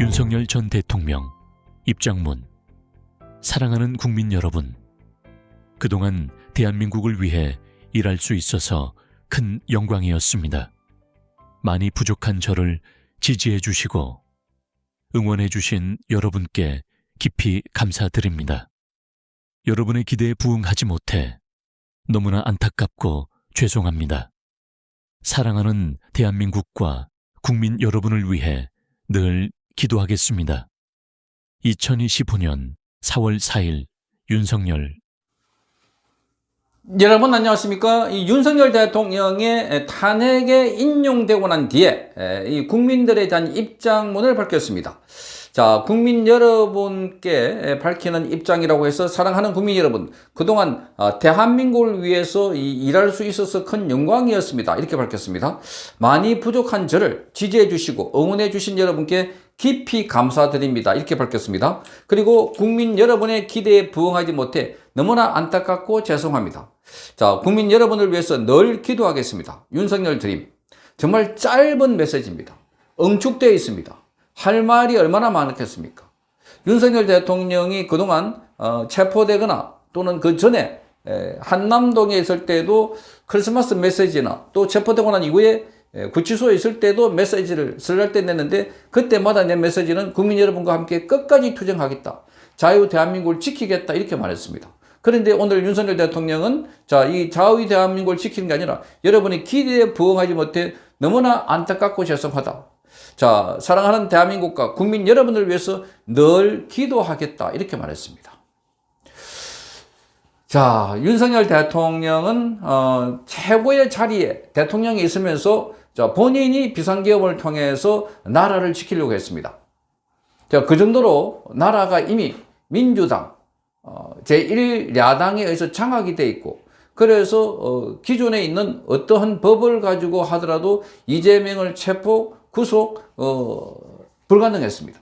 윤석열 전 대통령 입장문. 사랑하는 국민 여러분, 그동안 대한민국을 위해 일할 수 있어서 큰 영광이었습니다. 많이 부족한 저를 지지해 주시고 응원해 주신 여러분께 깊이 감사드립니다. 여러분의 기대에 부응하지 못해 너무나 안타깝고 죄송합니다. 사랑하는 대한민국과 국민 여러분을 위해 늘 기도하겠습니다. 2025년 4월 4일 윤석열. 여러분 안녕하십니까? 이 윤석열 대통령의 탄핵에 인용되고 난 뒤에 이 국민들에 대한 입장문을 밝혔습니다. 자, 국민 여러분께 밝히는 입장이라고 해서 사랑하는 국민 여러분, 그동안 대한민국을 위해서 일할 수 있어서 큰 영광이었습니다. 이렇게 밝혔습니다. 많이 부족한 저를 지지해 주시고 응원해 주신 여러분께 깊이 감사드립니다. 이렇게 밝혔습니다. 그리고 국민 여러분의 기대에 부응하지 못해 너무나 안타깝고 죄송합니다. 자, 국민 여러분을 위해서 늘 기도하겠습니다. 윤석열 드림. 정말 짧은 메시지입니다. 응축되어 있습니다. 할 말이 얼마나 많았겠습니까? 윤석열 대통령이 그동안 체포되거나 또는 그 전에 한남동에 있을 때도 크리스마스 메시지나 또 체포되고 난 이후에 구치소에 있을 때도 메시지를 쓸 때 냈는데 그때마다 낸 메시지는 국민 여러분과 함께 끝까지 투쟁하겠다. 자유 대한민국을 지키겠다. 이렇게 말했습니다. 그런데 오늘 윤석열 대통령은 이 자유 대한민국을 지키는 게 아니라 여러분의 기대에 부응하지 못해 너무나 안타깝고 죄송하다. 자, 사랑하는 대한민국과 국민 여러분을 위해서 늘 기도하겠다. 이렇게 말했습니다. 자, 윤석열 대통령은 최고의 자리에 대통령이 있으면서 본인이 비상계엄을 통해서 나라를 지키려고 했습니다. 자, 그 정도로 나라가 이미 민주당 제1야당에 의해서 장악이 돼 있고, 그래서 기존에 있는 어떠한 법을 가지고 하더라도 이재명을 체포, 구속 불가능했습니다.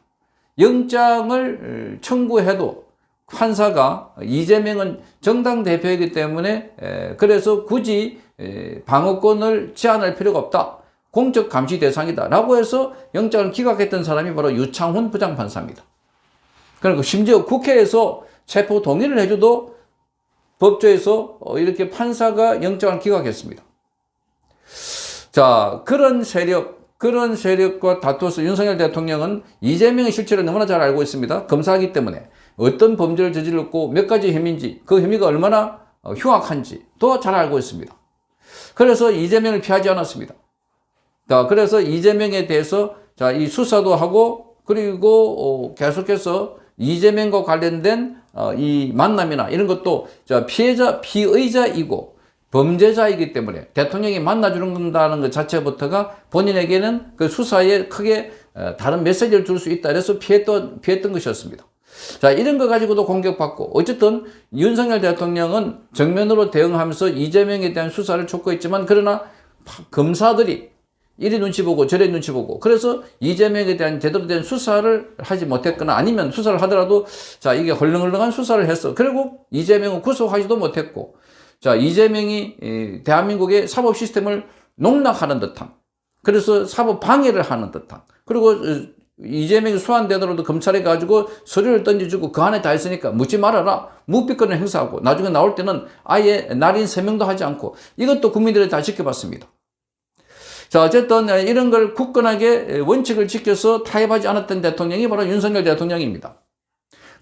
영장을 청구해도 판사가 이재명은 정당 대표이기 때문에 그래서 굳이 방어권을 제한할 필요가 없다. 공적 감시 대상이다. 라고 해서 영장을 기각했던 사람이 바로 유창훈 부장판사입니다. 그리고 심지어 국회에서 체포 동의를 해줘도 법조에서 이렇게 판사가 영장을 기각했습니다. 자, 그런 세력과 다투어서 윤석열 대통령은 이재명의 실체를 너무나 잘 알고 있습니다. 검사이기 때문에 어떤 범죄를 저질렀고 몇 가지 혐의인지, 그 혐의가 얼마나 흉악한지 도 잘 알고 있습니다. 그래서 이재명을 피하지 않았습니다. 자, 그래서 이재명에 대해서 이 수사도 하고, 그리고 계속해서 이재명과 관련된 이 만남이나 이런 것도 피의자이고 범죄자이기 때문에 대통령이 만나주는 것 자체부터가 본인에게는 그 수사에 크게 다른 메시지를 줄 수 있다. 그래서 피했던 것이었습니다. 자, 이런 거 가지고도 공격받고, 어쨌든 윤석열 대통령은 정면으로 대응하면서 이재명에 대한 수사를 촉구했지만, 그러나 검사들이 이리 눈치 보고 저리 눈치 보고, 그래서 이재명에 대한 제대로 된 수사를 하지 못했거나 아니면 수사를 하더라도 이게 헐렁헐렁한 수사를 했어. 결국 이재명은 구속하지도 못했고, 이재명이 대한민국의 사법 시스템을 농락하는 듯한, 그래서 사법 방해를 하는 듯한, 그리고 이재명이 소환되더라도 검찰에 가지고 서류를 던져주고 그 안에 다 있으니까 묻지 말아라. 묵비권을 행사하고 나중에 나올 때는 아예 날인 세명도 하지 않고, 이것도 국민들이 다 지켜봤습니다. 자, 어쨌든 이런 걸 굳건하게 원칙을 지켜서 타협하지 않았던 대통령이 바로 윤석열 대통령입니다.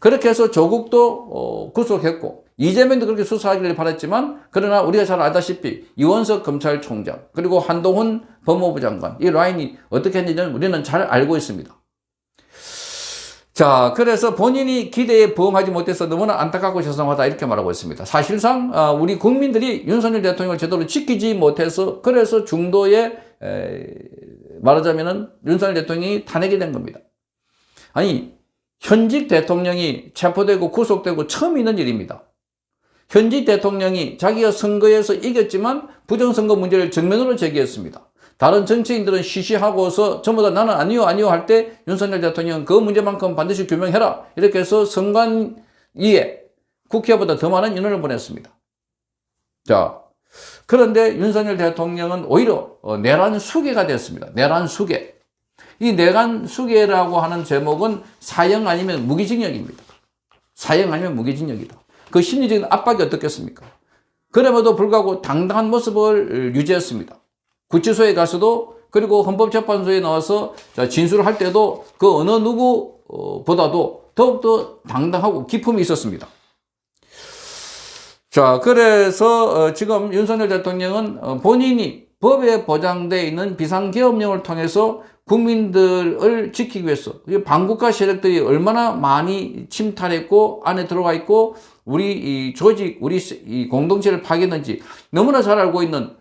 그렇게 해서 조국도 구속했고 이재명도 그렇게 수사하기를 바랐지만, 그러나 우리가 잘 알다시피 이원석 검찰총장 그리고 한동훈 법무부 장관, 이 라인이 어떻게 했는지는 우리는 잘 알고 있습니다. 자, 그래서 본인이 기대에 부응하지 못해서 너무나 안타깝고 죄송하다. 이렇게 말하고 있습니다. 사실상 우리 국민들이 윤석열 대통령을 제대로 지키지 못해서, 그래서 중도에 말하자면은 윤석열 대통령이 탄핵이 된 겁니다. 아니, 현직 대통령이 체포되고 구속되고 처음 있는 일입니다. 현직 대통령이 자기가 선거에서 이겼지만 부정선거 문제를 정면으로 제기했습니다. 다른 정치인들은 시시하고서 전부 다 나는 아니요 할 때 윤석열 대통령은 그 문제만큼 반드시 규명해라. 이렇게 해서 선관위에 국회보다 더 많은 인원을 보냈습니다. 자, 그런데 윤석열 대통령은 오히려 내란 수괴가 됐습니다. 내란 수괴. 이 내관수계라고 하는 제목은 사형 아니면 무기징역입니다. 사형 아니면 무기징역이다. 그 심리적인 압박이 어떻겠습니까? 그럼에도 불구하고 당당한 모습을 유지했습니다. 구치소에 가서도 그리고 헌법재판소에 나와서 진술을 할 때도 그 어느 누구보다도 더욱더 당당하고 기품이 있었습니다. 자, 그래서 지금 윤석열 대통령은 본인이 법에 보장되어 있는 비상계엄령을 통해서 국민들을 지키기 위해서 반국가 세력들이 얼마나 많이 침탈했고 안에 들어가 있고 우리 이 조직, 우리 이 공동체를 파괴했는지 너무나 잘 알고 있는,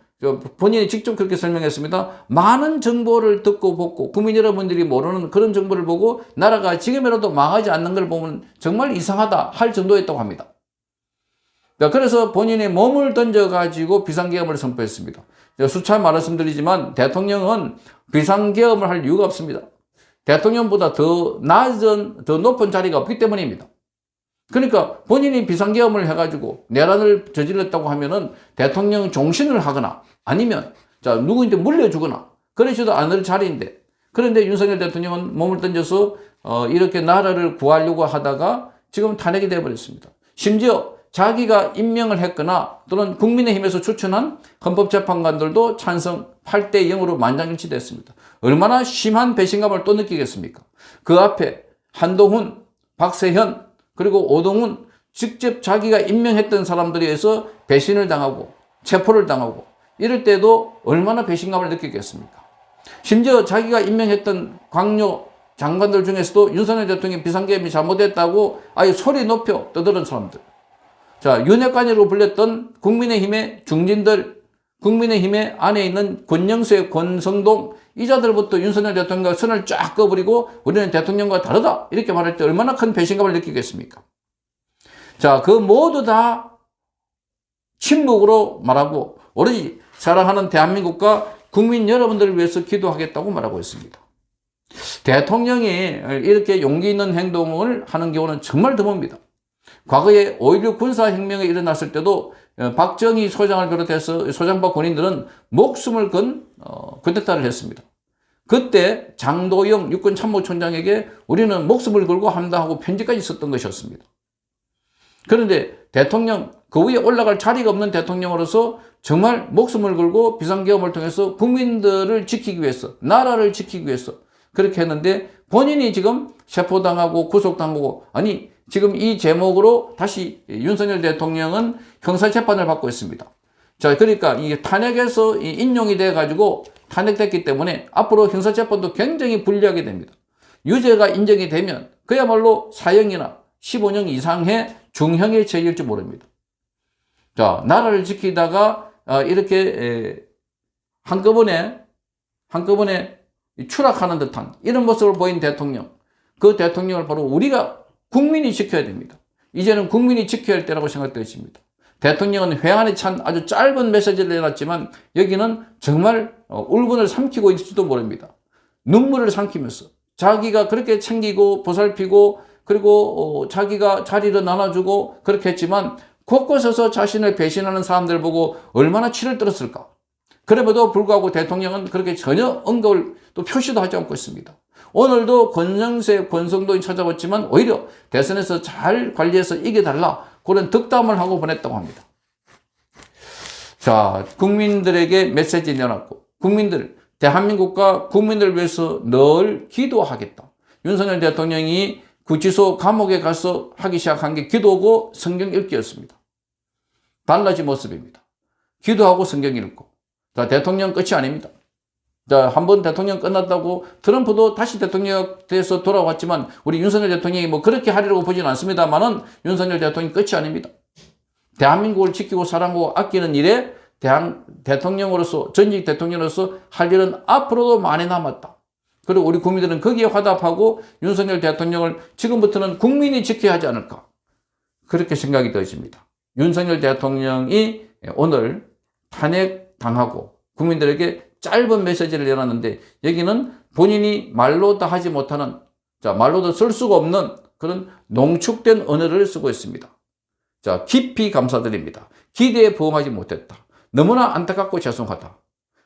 본인이 직접 그렇게 설명했습니다. 많은 정보를 듣고 보고 국민 여러분들이 모르는 그런 정보를 보고 나라가 지금이라도 망하지 않는 걸 보면 정말 이상하다 할 정도였다고 합니다. 그래서 본인이 몸을 던져가지고 비상계엄을 선포했습니다. 수차 말씀드리지만 대통령은 비상계엄을 할 이유가 없습니다. 대통령보다 더 높은 자리가 없기 때문입니다. 그러니까 본인이 비상계엄을 해가지고 내란을 저질렀다고 하면은 대통령 종신을 하거나 아니면 누구한테 물려주거나 그러지도 않을 자리인데, 그런데 윤석열 대통령은 몸을 던져서 이렇게 나라를 구하려고 하다가 지금 탄핵이 되어버렸습니다. 심지어 자기가 임명을 했거나 또는 국민의힘에서 추천한 헌법재판관들도 찬성 8대 0으로 만장일치됐습니다. 얼마나 심한 배신감을 또 느끼겠습니까? 그 앞에 한동훈, 박세현, 그리고 오동훈 직접 자기가 임명했던 사람들에 의해서 배신을 당하고 체포를 당하고 이럴 때도 얼마나 배신감을 느끼겠습니까? 심지어 자기가 임명했던 광료 장관들 중에서도 윤석열 대통령이 비상계엄이 잘못했다고 아예 소리 높여 떠드는 사람들. 윤핵관이라고 불렸던 국민의힘의 중진들, 국민의힘의 안에 있는 권영세, 권성동, 이 자들부터 윤석열 대통령과 선을 쫙 꺼버리고 우리는 대통령과 다르다 이렇게 말할 때 얼마나 큰 배신감을 느끼겠습니까? 그 모두 다 침묵으로 말하고 오로지 사랑하는 대한민국과 국민 여러분들을 위해서 기도하겠다고 말하고 있습니다. 대통령이 이렇게 용기 있는 행동을 하는 경우는 정말 드뭅니다. 과거에 5.16 군사혁명이 일어났을 때도 박정희 소장을 비롯해서 소장파 군인들은 목숨을 건 쿠데타를 했습니다. 그때 장도영 육군참모총장에게 우리는 목숨을 걸고 한다 하고 편지까지 썼던 것이었습니다. 그런데 대통령, 그 위에 올라갈 자리가 없는 대통령으로서 정말 목숨을 걸고 비상계엄을 통해서 국민들을 지키기 위해서, 나라를 지키기 위해서 그렇게 했는데 본인이 지금 체포당하고 구속당하고, 아니 지금 이 제목으로 다시 윤석열 대통령은 형사재판을 받고 있습니다. 그러니까 이 탄핵에서 인용이 돼가지고 탄핵됐기 때문에 앞으로 형사재판도 굉장히 불리하게 됩니다. 유죄가 인정이 되면 그야말로 사형이나 15년 이상의 중형에 처해질지 모릅니다. 나라를 지키다가 이렇게 한꺼번에 추락하는 듯한 이런 모습을 보인 대통령, 그 대통령을 바로 우리가 국민이 지켜야 됩니다. 이제는 국민이 지켜야 할 때라고 생각되어집니다. 대통령은 회한에 찬 아주 짧은 메시지를 내놨지만 여기는 정말 울분을 삼키고 있을지도 모릅니다. 눈물을 삼키면서 자기가 그렇게 챙기고 보살피고 그리고 자기가 자리를 나눠주고 그렇게 했지만 곳곳에서 자신을 배신하는 사람들 보고 얼마나 치를 떨었을까. 그럼에도 불구하고 대통령은 그렇게 전혀 언급을 또 표시도 하지 않고 있습니다. 오늘도 권영세, 권성동이 찾아왔지만 오히려 대선에서 잘 관리해서 이겨달라 그런 덕담을 하고 보냈다고 합니다. 국민들에게 메시지 내놨고 대한민국과 국민들을 위해서 늘 기도하겠다. 윤석열 대통령이 구치소 감옥에 가서 하기 시작한 게 기도고 성경 읽기였습니다. 달라진 모습입니다. 기도하고 성경 읽고. 대통령 끝이 아닙니다. 한번 대통령 끝났다고 트럼프도 다시 대통령 돼서 돌아왔지만 우리 윤석열 대통령이 그렇게 하리라고 보지는 않습니다만은 윤석열 대통령이 끝이 아닙니다. 대한민국을 지키고 사랑하고 아끼는 일에 대통령으로서, 전직 대통령으로서 할 일은 앞으로도 많이 남았다. 그리고 우리 국민들은 거기에 화답하고 윤석열 대통령을 지금부터는 국민이 지켜야 하지 않을까. 그렇게 생각이 되어집니다. 윤석열 대통령이 오늘 탄핵당하고 국민들에게 짧은 메시지를 내놨는데 여기는 본인이 말로 다 하지 못하는, 말로도 쓸 수가 없는 그런 농축된 언어를 쓰고 있습니다. 깊이 감사드립니다. 기대에 부응하지 못했다. 너무나 안타깝고 죄송하다.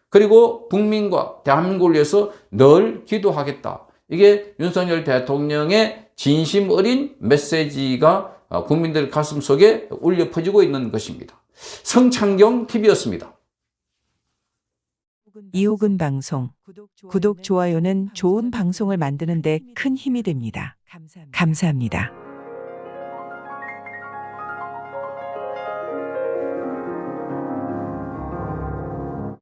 그리고 국민과 대한민국을 위해서 늘 기도하겠다. 이게 윤석열 대통령의 진심 어린 메시지가 국민들 가슴 속에 울려 퍼지고 있는 것입니다. 성창경 TV였습니다. 이호근 방송. 구독, 좋아요는 좋은 방송을 만드는 데 큰 힘이 됩니다. 감사합니다.